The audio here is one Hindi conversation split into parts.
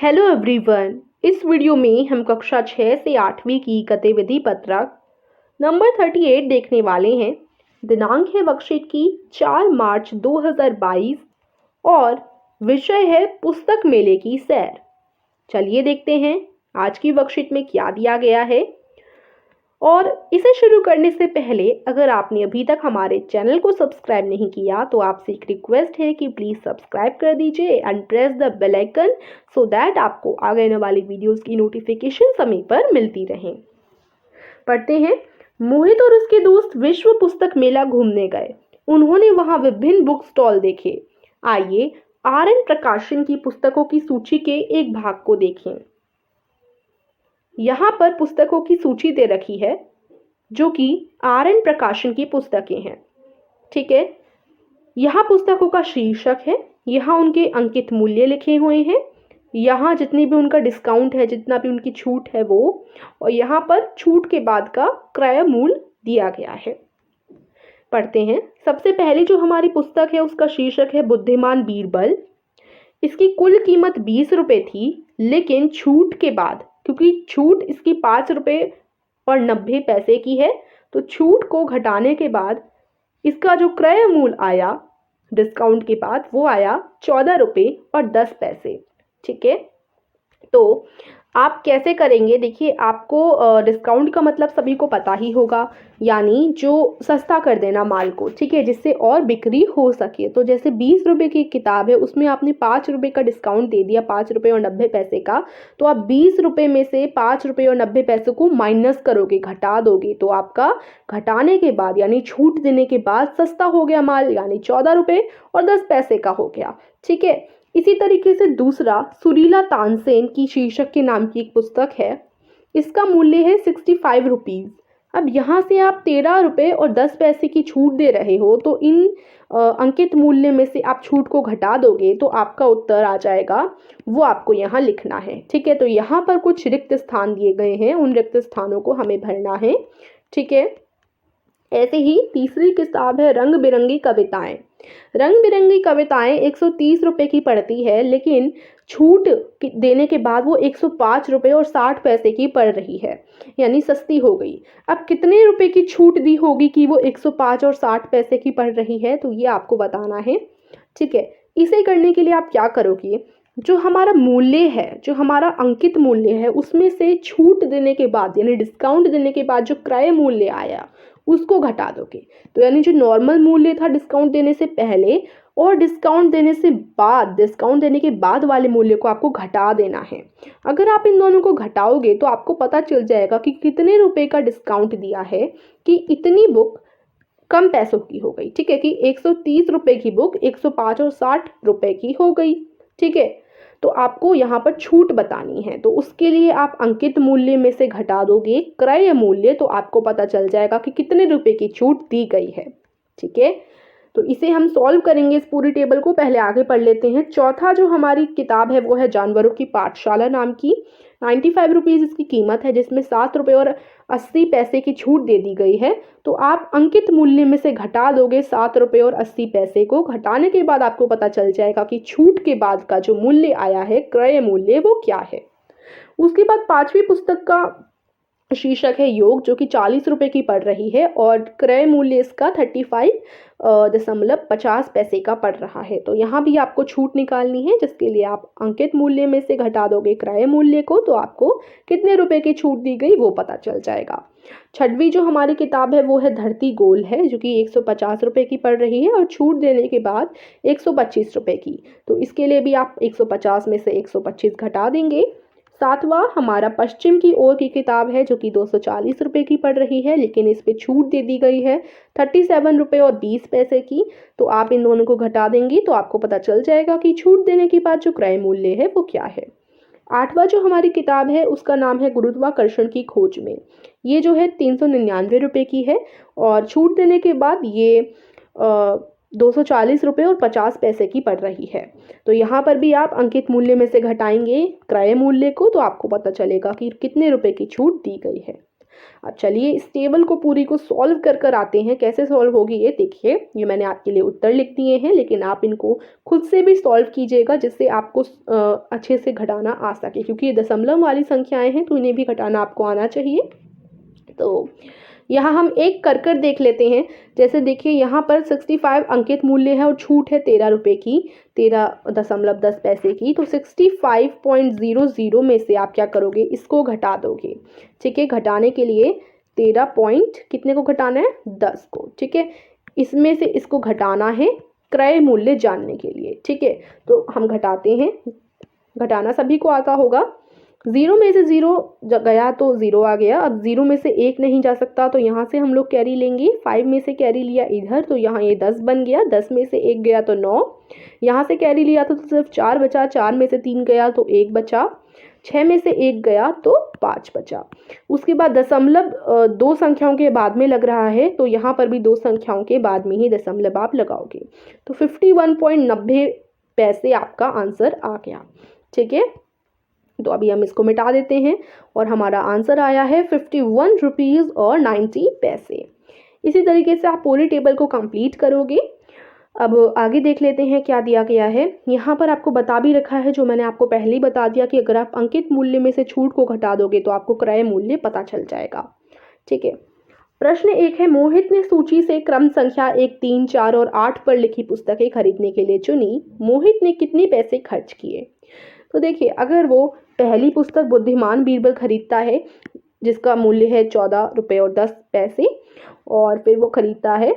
Hello everyone. इस वीडियो में हम कक्षा 6 से 8वीं की गतिविधि पत्रक नंबर 38 देखने वाले हैं। दिनांक है वर्कशीट की 4 मार्च 2022 और विषय है पुस्तक मेले की सैर। चलिए देखते हैं आज की वर्कशीट में क्या दिया गया है। और इसे शुरू करने से पहले अगर आपने अभी तक हमारे चैनल को सब्सक्राइब नहीं किया तो आपसे एक रिक्वेस्ट है कि प्लीज़ सब्सक्राइब कर दीजिए and press the bell icon so that आपको आगे वाली वीडियोस की नोटिफिकेशन समय पर मिलती रहें। पढ़ते हैं। मोहित और उसके दोस्त विश्व पुस्तक मेला घूमने गए। उन्होंने वहां विभिन्न बुक स्टॉल देखे। आइए RN प्रकाशन की पुस्तकों की सूची के एक भाग को देखें। यहाँ पर पुस्तकों की सूची दे रखी है जो कि RN प्रकाशन की पुस्तकें हैं। ठीक है, यहाँ पुस्तकों का शीर्षक है, यहाँ उनके अंकित मूल्य लिखे हुए हैं, यहाँ जितनी भी उनका डिस्काउंट है, जितना भी उनकी छूट है वो, और यहाँ पर छूट के बाद का क्रय मूल्य दिया गया है। पढ़ते हैं। सबसे पहले जो हमारी पुस्तक है उसका शीर्षक है बुद्धिमान बीरबल। इसकी कुल कीमत 20 रुपये थी, लेकिन छूट के बाद, क्योंकि छूट इसकी 5 रुपये और 90 पैसे की है, तो छूट को घटाने के बाद इसका जो क्रय मूल्य आया डिस्काउंट के बाद वो आया 14 रुपये और 10 पैसे। ठीक है, तो आप कैसे करेंगे? देखिए, आपको डिस्काउंट का मतलब सभी को पता ही होगा, यानी जो सस्ता कर देना माल को, ठीक है, जिससे और बिक्री हो सके। तो जैसे 20 रुपये की किताब है, उसमें आपने 5 रुपये का डिस्काउंट दे दिया, 5 रुपये और 90 पैसे का, तो आप 20 रुपये में से 5 रुपये और 90 पैसे को माइनस करोगे, घटा दोगे, तो आपका घटाने के बाद यानी छूट देने के बाद सस्ता हो गया माल, यानी 14 रुपये और 10 पैसे का हो गया। ठीक है, इसी तरीके से दूसरा सुरीला तानसेन की शीर्षक के नाम की एक पुस्तक है। इसका मूल्य है 65 रुपीज़। अब यहाँ से आप 13 रुपये और 10 पैसे की छूट दे रहे हो, तो इन अंकित मूल्य में से आप छूट को घटा दोगे तो आपका उत्तर आ जाएगा, वो आपको यहाँ लिखना है। ठीक है, तो यहाँ पर कुछ रिक्त स्थान दिए गए हैं, उन रिक्त स्थानों को हमें भरना है। ठीक है, ऐसे ही तीसरी किताब है रंग बिरंगी कविताएं। रंग बिरंगी कविताएं 130 रुपये की पड़ती है, लेकिन छूट देने के बाद वो 105 रुपये और 60 पैसे की पड़ रही है, यानी सस्ती हो गई। अब कितने रुपए की छूट दी होगी कि वो 105 और 60 पैसे की पड़ रही है, तो ये आपको बताना है। ठीक है, इसे करने के लिए आप क्या करोगे? जो हमारा मूल्य है, जो हमारा अंकित मूल्य है, उसमें से छूट देने के बाद यानी डिस्काउंट देने के बाद जो क्रय मूल्य आया उसको घटा दोगे। तो यानी जो नॉर्मल मूल्य था डिस्काउंट देने से पहले और डिस्काउंट देने से बाद, डिस्काउंट देने के बाद वाले मूल्य को आपको घटा देना है। अगर आप इन दोनों को घटाओगे तो आपको पता चल जाएगा कि कितने रुपए का डिस्काउंट दिया है कि इतनी बुक कम पैसों की हो गई। ठीक है, कि 130 रुपये की बुक 105 और 60 रुपये की हो गई। ठीक है, तो आपको यहाँ पर छूट बतानी है, तो उसके लिए आप अंकित मूल्य में से घटा दोगे क्रय मूल्य, तो आपको पता चल जाएगा कि कितने रुपए की छूट दी गई है। ठीक है, तो इसे हम सॉल्व करेंगे इस पूरी टेबल को। पहले आगे पढ़ लेते हैं। चौथा जो हमारी किताब है वो है जानवरों की पाठशाला नाम की। 95 रुपीज़ इसकी कीमत है, जिसमें 7 रुपये और 80 पैसे की छूट दे दी गई है। तो आप अंकित मूल्य में से घटा दोगे 7 रुपये और 80 पैसे को। घटाने के बाद आपको पता चल जाएगा कि छूट के बाद का जो मूल्य आया है क्रय मूल्य वो क्या है। उसके बाद पांचवी पुस्तक का शीर्षक है योग, जो कि 40 रुपये की पड़ रही है और क्रय मूल्य इसका 35.50 पैसे का पड़ रहा है। तो यहाँ भी आपको छूट निकालनी है, जिसके लिए आप अंकित मूल्य में से घटा दोगे क्रय मूल्य को, तो आपको कितने रुपए की छूट दी गई वो पता चल जाएगा। छठवीं जो हमारी किताब है वो है धरती गोल है, जो कि 150 रुपये की पड़ रही है और छूट देने के बाद 125 रुपये की। तो इसके लिए भी आप 150 में से 125 घटा देंगे। सातवां हमारा पश्चिम की ओर की किताब है, जो कि 240 रुपये की पड़ रही है, लेकिन इस पे छूट दे दी गई है 37 रुपये और 20 पैसे की। तो आप इन दोनों को घटा देंगी तो आपको पता चल जाएगा कि छूट देने के बाद जो क्रय मूल्य है वो क्या है। आठवां जो हमारी किताब है उसका नाम है गुरुत्वाकर्षण की खोज में। ये जो है 399 रुपये की है और छूट देने के बाद ये 240 रुपये और 50 पैसे की पड़ रही है। तो यहाँ पर भी आप अंकित मूल्य में से घटाएंगे क्रय मूल्य को, तो आपको पता चलेगा कि कितने रुपए की छूट दी गई है। अब चलिए इस टेबल को पूरी को सॉल्व कर कर आते हैं। कैसे सॉल्व होगी ये देखिए, ये मैंने आपके लिए उत्तर लिख दिए हैं, लेकिन आप इनको खुद से भी सॉल्व कीजिएगा जिससे आपको अच्छे से घटाना आ सके, क्योंकि ये दशमलव वाली संख्याएं हैं तो इन्हें भी घटाना आपको आना चाहिए। तो यहाँ हम एक कर कर देख लेते हैं। जैसे देखिए यहाँ पर 65 अंकित मूल्य है और छूट है 13 रुपये की, 13.10 की। तो 65.00 में से आप क्या करोगे, इसको घटा दोगे। ठीक है, घटाने के लिए 13 पॉइंट कितने को घटाना है, 10 को। ठीक है, इसमें से इसको घटाना है क्रय मूल्य जानने के लिए। ठीक है, तो हम घटाते हैं, घटाना सभी को आता होगा। 0 में से 0 गया तो 0 आ गया। अब 0 में से 1 नहीं जा सकता तो यहाँ से हम लोग कैरी लेंगे। 5 में से कैरी लिया इधर तो यहाँ ये 10 बन गया। 10 में से 1 गया तो 9, यहाँ से कैरी लिया तो सिर्फ 4 बचा। 4 में से 3 गया तो 1 बचा। 6 में से 1 गया तो 5 बचा। उसके बाद दशमलव दो संख्याओं के बाद में लग रहा है तो यहाँ पर भी दो संख्याओं के बाद में ही दशमलव आप लगाओगे। तो 51.90 पैसे आपका आंसर आ गया। ठीक है, तो अभी हम इसको मिटा देते हैं और हमारा आंसर आया है 51 रुपीज़ और 90 पैसे। इसी तरीके से आप पूरी टेबल को कंप्लीट करोगे। अब आगे देख लेते हैं क्या दिया गया है। यहाँ पर आपको बता भी रखा है, जो मैंने आपको पहले ही बता दिया, कि अगर आप अंकित मूल्य में से छूट को घटा दोगे तो आपको क्रय मूल्य पता चल जाएगा। ठीक है, प्रश्न 1 है, मोहित ने सूची से क्रम संख्या 1, 3, 4 और 8 पर लिखी पुस्तकें खरीदने के लिए चुनी। मोहित ने कितने पैसे खर्च किए? तो देखिए, अगर वो पहली पुस्तक बुद्धिमान बीरबल खरीदता है जिसका मूल्य है 14 रुपये और 10 पैसे, और फिर वो खरीदता है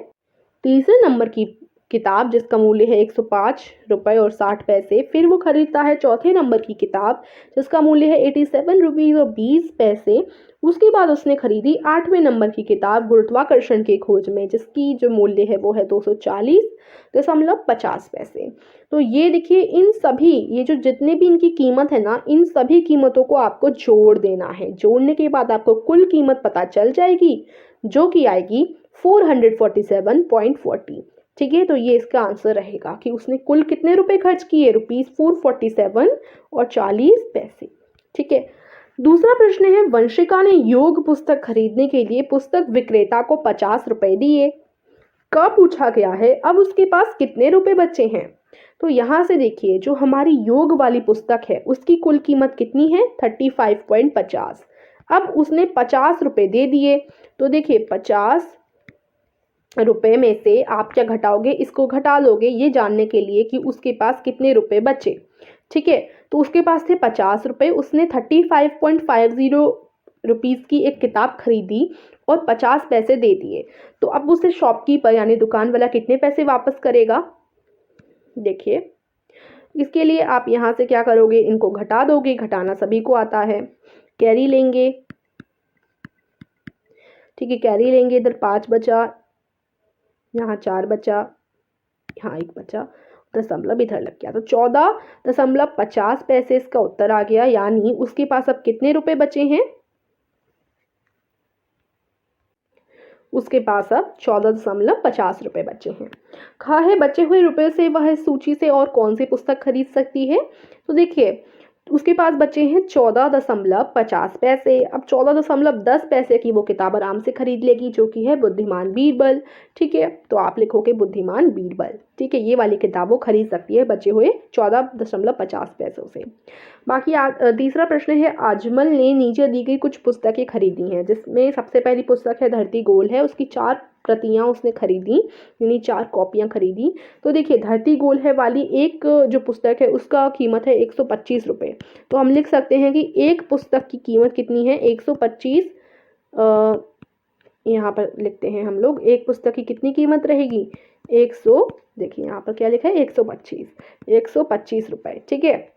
तीसरे नंबर की किताब जिसका मूल्य है 105 रुपये और 60 पैसे, फिर वो खरीदता है चौथे नंबर की किताब जिसका मूल्य है 87 रुपीज़ और 20 पैसे। उसके बाद उसने खरीदी 8वें नंबर की किताब गुरुत्वाकर्षण की खोज में जिसकी जो मूल्य है वो है 240.50 पैसे। तो ये देखिए, इन सभी ये जो जितने भी इनकी कीमत है ना, इन सभी कीमतों को आपको जोड़ देना है। जोड़ने के बाद आपको कुल कीमत पता चल जाएगी जो कि आएगी 447.40। ठीक है, तो ये इसका आंसर रहेगा कि उसने कुल कितने रुपए खर्च किए, ₹447 और 40 पैसे। ठीक है, दूसरा प्रश्न है, वंशिका ने योग पुस्तक खरीदने के लिए पुस्तक विक्रेता को 50 रुपए दिए। कब पूछा गया है, अब उसके पास कितने रुपए बचे हैं? तो यहाँ से देखिए, जो हमारी योग वाली पुस्तक है उसकी कुल कीमत कितनी है, 35.50। अब उसने 50 रुपए दे दिए। तो देखिए, 50 रुपए में से आप क्या घटाओगे, इसको घटा लोगे ये जानने के लिए कि उसके पास कितने रुपए बचे। ठीक है, तो उसके पास थे 50 रुपए, उसने 35.50 रुपीज़ की एक किताब खरीदी और 50 पैसे दे दिए। तो अब उसे शॉपकीपर यानी दुकान वाला कितने पैसे वापस करेगा? देखिए, इसके लिए आप यहाँ से क्या करोगे, इनको घटा दोगे। घटाना सभी को आता है। कैरी लेंगे। ठीक है, कैरी लेंगे। इधर 5 बचा, यहाँ 4 बचा, यहाँ 1 बचा, दशमलव इधर लग गया। तो 14.50 पैसे इसका उत्तर आ गया। यानी उसके पास अब कितने रुपए बचे हैं, उसके पास अब 14.50 रुपये बचे हैं। खा है, बचे हुए रुपए से वह इस सूची से और कौन सी पुस्तक खरीद सकती है? तो देखिए, उसके पास बचे हैं 14.50 पैसे। अब 14.10 पैसे की वो किताब आराम से खरीद लेगी जो कि है बुद्धिमान बीरबल। ठीक है, तो आप लिखोगे बुद्धिमान बीरबल। ठीक है, ये वाली किताब वो खरीद सकती है बचे हुए 14.50 पैसों से। बाकी तीसरा प्रश्न है, आजमल ने नीचे दी गई कुछ पुस्तकें खरीदी हैं जिसमें सबसे पहली पुस्तक है धरती गोल है, उसकी 4 प्रतियां उसने खरीदी, यानी 4 कॉपियां खरीदी। तो देखिए, धरती गोल है वाली एक जो पुस्तक है उसका कीमत है 125 रुपये। तो हम लिख सकते हैं कि एक पुस्तक की कीमत कितनी है, 125। यहाँ पर लिखते हैं हम लोग, एक पुस्तक की कितनी कीमत रहेगी, 100, देखिए यहाँ पर क्या लिखा है, 125 रुपये। ठीक है,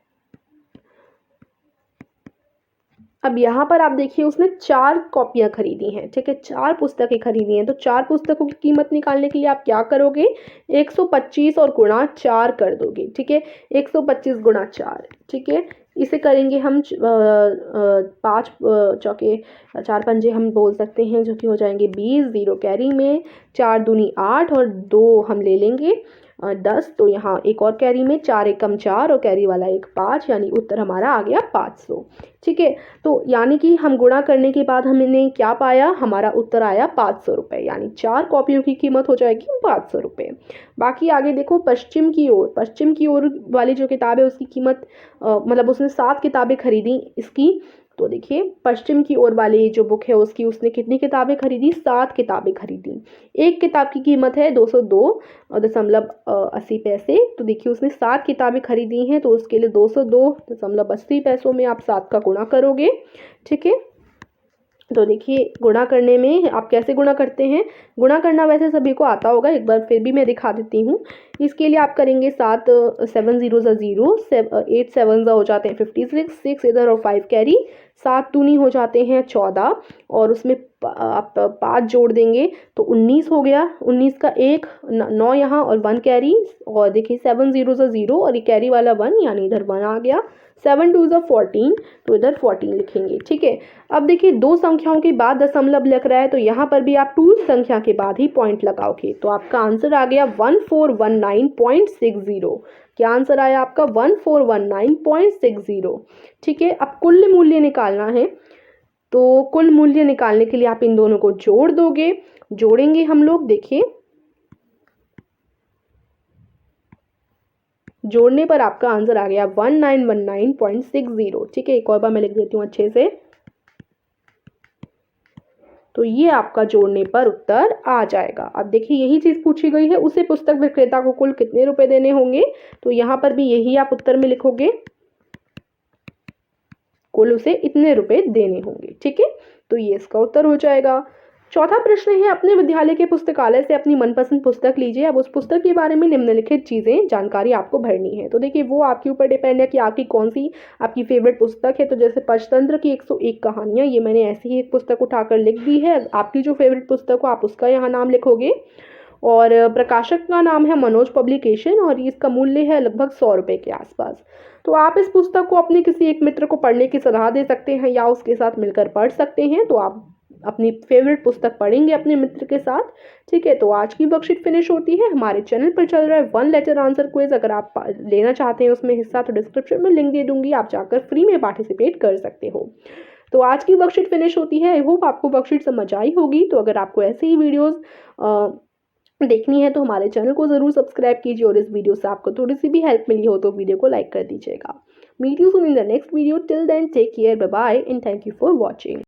अब यहाँ पर आप देखिए, उसने 4 कॉपियाँ खरीदी हैं। ठीक है, 4 पुस्तकें खरीदी हैं। तो 4 पुस्तकों की कीमत निकालने के लिए आप क्या करोगे, 125 और गुणा 4 कर दोगे। ठीक है, 125 गुणा 4। ठीक है, इसे करेंगे हम 5 चौके 4 पंजे हम बोल सकते हैं, जो कि हो जाएंगे 20। 0 कैरी में, 4 दूनी 8 और 2 हम ले लेंगे 10, तो यहाँ एक और कैरी में 4 एकम 4 और कैरी वाला 1 5, यानी उत्तर हमारा आ गया 500। ठीक है, तो यानी कि हम गुणा करने के बाद हमने क्या पाया, हमारा उत्तर आया 500 रुपये, यानी 4 कॉपियों की कीमत हो जाएगी 500 रुपये। बाकी आगे देखो, पश्चिम की ओर वाली जो किताब है उसकी कीमत मतलब उसने 7 किताबें खरीदी इसकी। तो देखिए, पश्चिम की ओर वाली जो बुक है उसकी उसने कितनी किताबें खरीदी, 7 किताबें खरीदी। एक किताब की कीमत है 202.80 पैसे। तो देखिए, उसने 7 किताबें खरीदी हैं, तो उसके लिए 202.80 पैसों में आप 7 का गुणा करोगे। ठीक है, तो देखिए, गुणा करने में आप कैसे गुणा करते हैं, गुणा करना वैसे सभी को आता होगा, एक बार फिर भी मैं दिखा देती हूँ। इसके लिए आप करेंगे 7 7 0 0, 8 7 हो जाते हैं 56, 6 इधर और 5 कैरी, 7 दूनी हो जाते हैं 14, और उसमें आप 5 जोड़ देंगे तो 19 हो गया। 19 का 1 9 यहाँ और 1 कैरी, और देखिए 7 0 0 और ये कैरी वाला 1, यानी इधर 1 आ गया। 7 2 14, तो इधर 14 लिखेंगे। ठीक है, अब देखिए, 2 संख्याओं के बाद दशमलव लग रहा है, तो यहाँ पर भी आप 2 संख्या के बाद ही पॉइंट लगाओगे, तो आपका आंसर आ गया 1419.60। क्या आंसर आया आपका, 1419.60। ठीक है, अब कुल मूल्य निकालना है, तो कुल मूल्य निकालने के लिए आप इन दोनों को जोड़ दोगे, जोड़ेंगे हम लोग। देखिए, जोड़ने पर आपका आंसर आ गया 1919.60। ठीक है, एक और बार मैं लिख देती हूँ अच्छे से। तो ये आपका जोड़ने पर उत्तर आ जाएगा। अब देखिए, यही चीज़ पूछी गई है, उसे पुस्तक विक्रेता को कुल कितने रुपए देने होंगे, तो यहाँ पर भी यही आप उत्तर में लिखोगे, कुल उसे इतने रुपए देने होंगे। ठीक है, तो ये इसका उत्तर हो जाएगा। चौथा प्रश्न है, अपने विद्यालय के पुस्तकालय से अपनी मनपसंद पुस्तक लीजिए। अब उस पुस्तक के बारे में निम्नलिखित चीज़ें जानकारी आपको भरनी है। तो देखिए, वो आपके ऊपर डिपेंड है कि आपकी कौन सी आपकी फेवरेट पुस्तक है। तो जैसे पंचतंत्र की 101 कहानियाँ, ये मैंने ऐसी ही एक पुस्तक उठाकर लिख दी है। आपकी जो फेवरेट पुस्तक हो आप उसका यहाँ नाम लिखोगे, और प्रकाशक का नाम है मनोज पब्लिकेशन, और इसका मूल्य है लगभग 100 रुपये के आसपास। तो आप इस पुस्तक को अपने किसी एक मित्र को पढ़ने की सलाह दे सकते हैं, या उसके साथ मिलकर पढ़ सकते हैं। तो आप अपनी फेवरेट पुस्तक पढ़ेंगे अपने मित्र के साथ। ठीक है, तो आज की वर्कशीट फिनिश होती है। हमारे चैनल पर चल रहा है 1 लेटर आंसर क्विज, अगर आप लेना चाहते हैं उसमें हिस्सा, तो डिस्क्रिप्शन में लिंक दे दूंगी, आप जाकर फ्री में पार्टिसिपेट कर सकते हो। तो आज की वर्कशीट फिनिश होती है। आई होप आपको वर्कशीट समझ आई होगी। तो अगर आपको ऐसे ही वीडियोज़ देखनी है तो हमारे चैनल को ज़रूर सब्सक्राइब कीजिए, और इस वीडियो से आपको थोड़ी सी भी हेल्प मिली हो तो वीडियो को लाइक कर दीजिएगा। Meet you soon in the next video. Till then take care, bye bye and thank you for watching.